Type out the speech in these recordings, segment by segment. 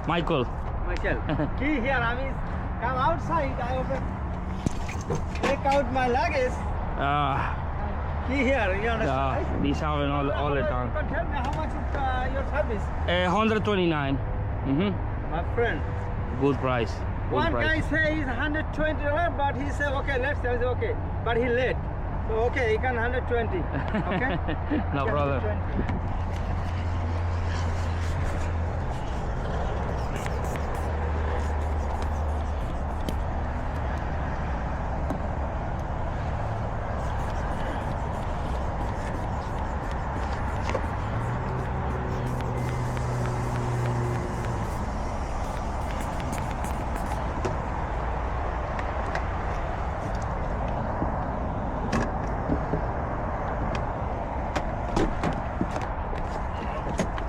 Michael. Michael. Key here, I mean, come outside, I open, take out my luggage. Key here, you understand? These happen all the time. You can tell me how much is your service? 129. My friend. Good price. One guy says $120, but he said, okay, let's say, okay, but he late. So, okay, he can 120, okay? No Okay, problem. 120.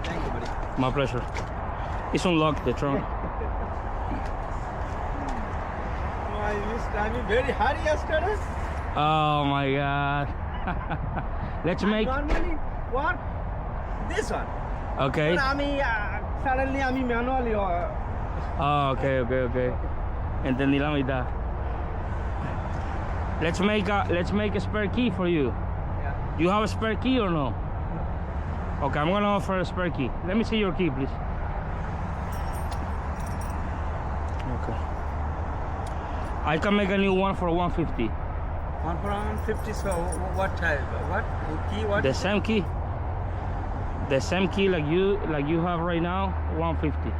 Thank you, buddy. My pleasure. It's unlocked, the trunk. I'm in very hurry yesterday. Oh my god. Let's make. Normally, what? This one. Okay. But suddenly I'm manually. Oh, okay. Entendí la mitad. Let's make a spare key for you. Yeah. You have a spare key or no? Okay, I'm gonna offer a spare key. Let me see your key, please. Okay. I can make a new one for 150. 150. So what type? What key? What? The same key. The same key like you have right now, 150.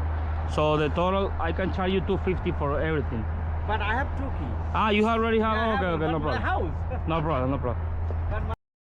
So the total I can charge you 250 for everything. But I have two keys. Ah, you already have. I Okay, have no one for the problem. house. No problem.